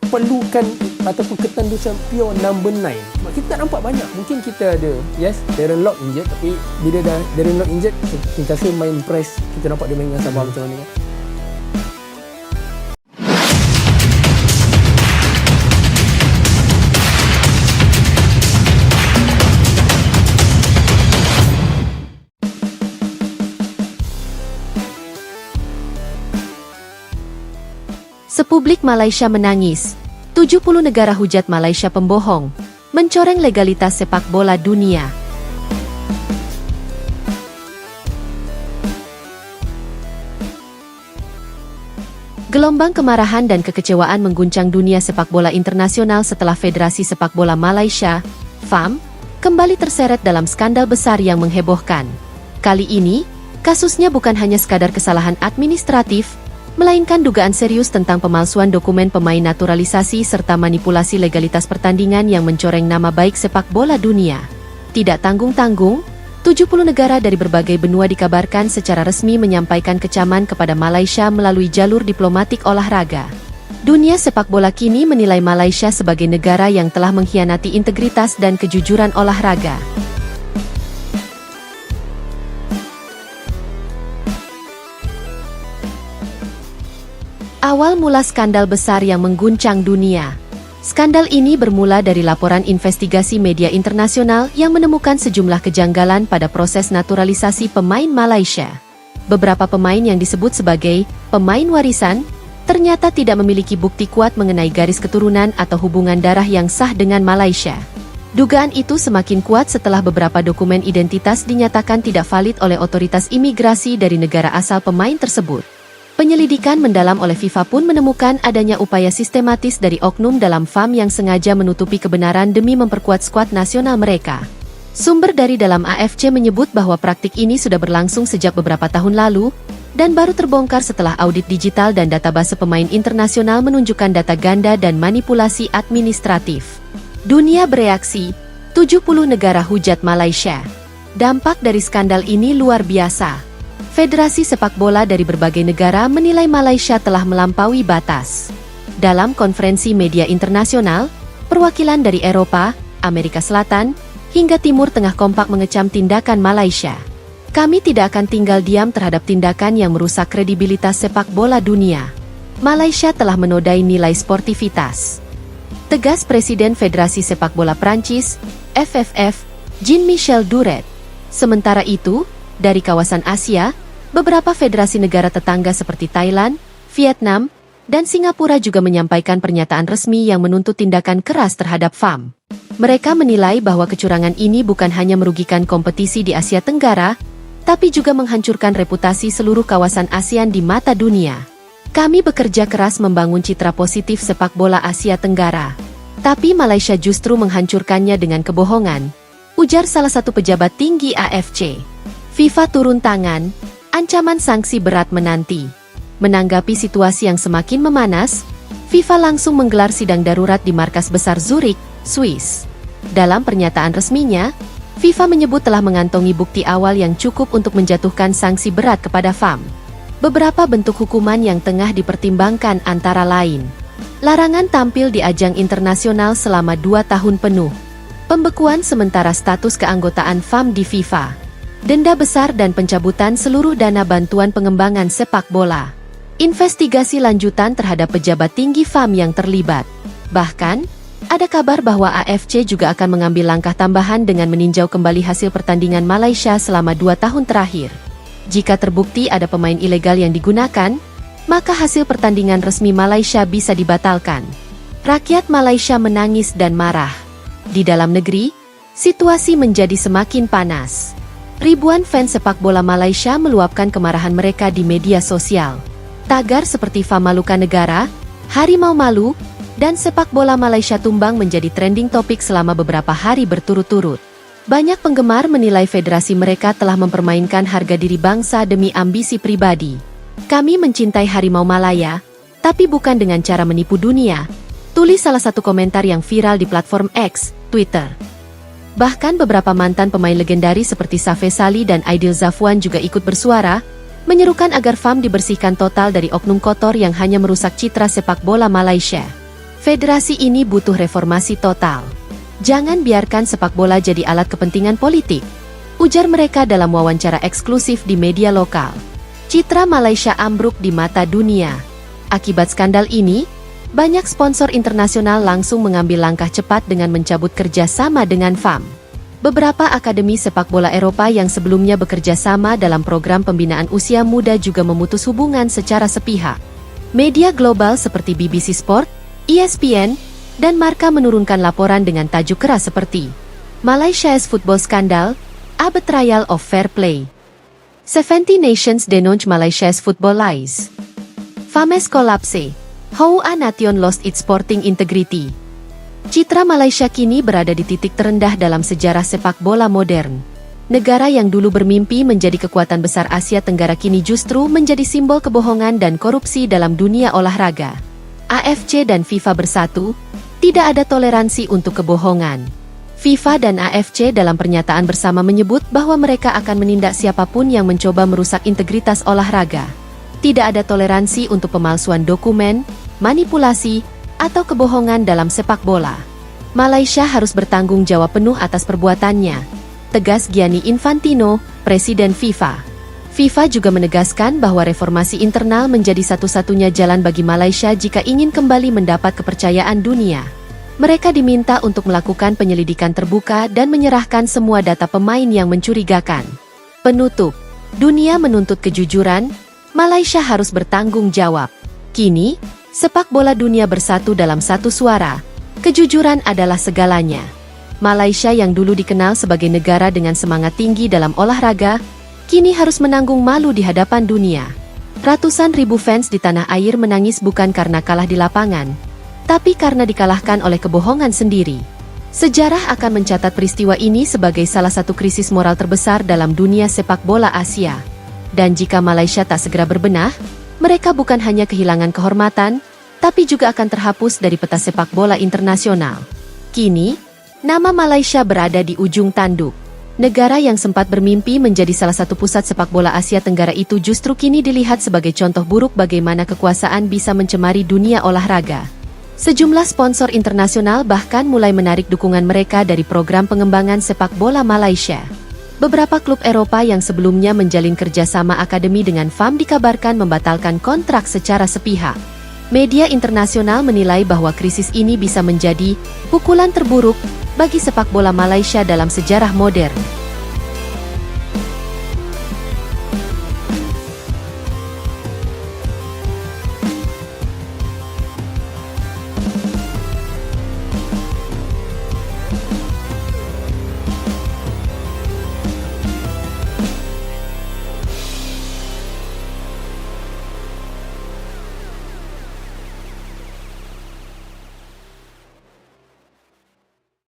perlukan ataupun ketandu champion number 9. Kita tak nampak banyak. Mungkin kita ada, yes, Darren Lock injured, tapi bila dah Darren Lock injured, sentiasa main press. Kita nampak dia main dengan Sabah macam mana. Sepublik Malaysia menangis. 70 negara hujat Malaysia pembohong, mencoreng legalitas sepak bola dunia. Gelombang kemarahan dan kekecewaan mengguncang dunia sepak bola internasional setelah Federasi Sepak Bola Malaysia, FAM, kembali terseret dalam skandal besar yang menghebohkan. Kali ini, kasusnya bukan hanya sekadar kesalahan administratif, melainkan dugaan serius tentang pemalsuan dokumen pemain naturalisasi serta manipulasi legalitas pertandingan yang mencoreng nama baik sepak bola dunia. Tidak tanggung-tanggung, 70 negara dari berbagai benua dikabarkan secara resmi menyampaikan kecaman kepada Malaysia melalui jalur diplomatik olahraga. Dunia sepak bola kini menilai Malaysia sebagai negara yang telah mengkhianati integritas dan kejujuran olahraga. Awal mula skandal besar yang mengguncang dunia. Skandal ini bermula dari laporan investigasi media internasional yang menemukan sejumlah kejanggalan pada proses naturalisasi pemain Malaysia. Beberapa pemain yang disebut sebagai pemain warisan ternyata tidak memiliki bukti kuat mengenai garis keturunan atau hubungan darah yang sah dengan Malaysia. Dugaan itu semakin kuat setelah beberapa dokumen identitas dinyatakan tidak valid oleh otoritas imigrasi dari negara asal pemain tersebut. Penyelidikan mendalam oleh FIFA pun menemukan adanya upaya sistematis dari oknum dalam FAM yang sengaja menutupi kebenaran demi memperkuat skuad nasional mereka. Sumber dari dalam AFC menyebut bahwa praktik ini sudah berlangsung sejak beberapa tahun lalu, dan baru terbongkar setelah audit digital dan database pemain internasional menunjukkan data ganda dan manipulasi administratif. Dunia bereaksi, 70 negara hujat Malaysia. Dampak dari skandal ini luar biasa. Federasi sepak bola dari berbagai negara menilai Malaysia telah melampaui batas. Dalam konferensi media internasional, perwakilan dari Eropa, Amerika Selatan, hingga Timur Tengah kompak mengecam tindakan Malaysia. Kami tidak akan tinggal diam terhadap tindakan yang merusak kredibilitas sepak bola dunia. Malaysia telah menodai nilai sportivitas. Tegas Presiden Federasi Sepak Bola Prancis, FFF, Jean-Michel Duret. Sementara itu, dari kawasan Asia, beberapa federasi negara tetangga seperti Thailand, Vietnam, dan Singapura juga menyampaikan pernyataan resmi yang menuntut tindakan keras terhadap FAM. Mereka menilai bahwa kecurangan ini bukan hanya merugikan kompetisi di Asia Tenggara, tapi juga menghancurkan reputasi seluruh kawasan ASEAN di mata dunia. Kami bekerja keras membangun citra positif sepak bola Asia Tenggara. Tapi Malaysia justru menghancurkannya dengan kebohongan, ujar salah satu pejabat tinggi AFC. FIFA turun tangan, ancaman sanksi berat menanti. Menanggapi situasi yang semakin memanas, FIFA langsung menggelar sidang darurat di markas besar Zurich, Swiss. Dalam pernyataan resminya, FIFA menyebut telah mengantongi bukti awal yang cukup untuk menjatuhkan sanksi berat kepada FAM. Beberapa bentuk hukuman yang tengah dipertimbangkan antara lain: larangan tampil di ajang internasional selama 2 tahun penuh, pembekuan sementara status keanggotaan FAM di FIFA, denda besar dan pencabutan seluruh dana bantuan pengembangan sepak bola. Investigasi lanjutan terhadap pejabat tinggi FAM yang terlibat. Bahkan, ada kabar bahwa AFC juga akan mengambil langkah tambahan dengan meninjau kembali hasil pertandingan Malaysia selama 2 tahun terakhir. Jika terbukti ada pemain ilegal yang digunakan, maka hasil pertandingan resmi Malaysia bisa dibatalkan. Rakyat Malaysia menangis dan marah. Di dalam negeri, situasi menjadi semakin panas. Ribuan fans sepak bola Malaysia meluapkan kemarahan mereka di media sosial. Tagar seperti FAM Malukan Negara, Harimau Malu, dan sepak bola Malaysia tumbang menjadi trending topik selama beberapa hari berturut-turut. Banyak penggemar menilai federasi mereka telah mempermainkan harga diri bangsa demi ambisi pribadi. Kami mencintai Harimau Malaya, tapi bukan dengan cara menipu dunia, tulis salah satu komentar yang viral di platform X, Twitter. Bahkan beberapa mantan pemain legendaris seperti Safeh Sali dan Aidil Zafwan juga ikut bersuara, menyerukan agar FAM dibersihkan total dari oknum kotor yang hanya merusak citra sepak bola Malaysia. Federasi ini butuh reformasi total. Jangan biarkan sepak bola jadi alat kepentingan politik, ujar mereka dalam wawancara eksklusif di media lokal. Citra Malaysia ambruk di mata dunia. Akibat skandal ini, banyak sponsor internasional langsung mengambil langkah cepat dengan mencabut kerjasama dengan FAM. Beberapa akademi sepak bola Eropa yang sebelumnya bekerja sama dalam program pembinaan usia muda juga memutus hubungan secara sepihak. Media global seperti BBC Sport, ESPN, dan Marca menurunkan laporan dengan tajuk keras seperti Malaysia's Football Scandal, A Betrayal of Fair Play. 70 Nations denounced Malaysia's football lies. Fames collapse. How a nation lost its sporting integrity. Citra Malaysia kini berada di titik terendah dalam sejarah sepak bola modern. Negara yang dulu bermimpi menjadi kekuatan besar Asia Tenggara kini justru menjadi simbol kebohongan dan korupsi dalam dunia olahraga. AFC dan FIFA bersatu, tidak ada toleransi untuk kebohongan. FIFA dan AFC dalam pernyataan bersama menyebut bahwa mereka akan menindak siapapun yang mencoba merusak integritas olahraga. Tidak ada toleransi untuk pemalsuan dokumen, manipulasi, atau kebohongan dalam sepak bola. Malaysia harus bertanggung jawab penuh atas perbuatannya, tegas Gianni Infantino, Presiden FIFA. FIFA juga menegaskan bahwa reformasi internal menjadi satu-satunya jalan bagi Malaysia jika ingin kembali mendapat kepercayaan dunia. Mereka diminta untuk melakukan penyelidikan terbuka dan menyerahkan semua data pemain yang mencurigakan. Penutup, dunia menuntut kejujuran, Malaysia harus bertanggung jawab. Kini, sepak bola dunia bersatu dalam satu suara. Kejujuran adalah segalanya. Malaysia yang dulu dikenal sebagai negara dengan semangat tinggi dalam olahraga, kini harus menanggung malu di hadapan dunia. Ratusan ribu fans di tanah air menangis bukan karena kalah di lapangan, tapi karena dikalahkan oleh kebohongan sendiri. Sejarah akan mencatat peristiwa ini sebagai salah satu krisis moral terbesar dalam dunia sepak bola Asia. Dan jika Malaysia tak segera berbenah, mereka bukan hanya kehilangan kehormatan, tapi juga akan terhapus dari peta sepak bola internasional. Kini, nama Malaysia berada di ujung tanduk. Negara yang sempat bermimpi menjadi salah satu pusat sepak bola Asia Tenggara itu justru kini dilihat sebagai contoh buruk bagaimana kekuasaan bisa mencemari dunia olahraga. Sejumlah sponsor internasional bahkan mulai menarik dukungan mereka dari program pengembangan sepak bola Malaysia. Beberapa klub Eropa yang sebelumnya menjalin kerjasama akademi dengan FAM dikabarkan membatalkan kontrak secara sepihak. Media internasional menilai bahwa krisis ini bisa menjadi pukulan terburuk bagi sepak bola Malaysia dalam sejarah modern.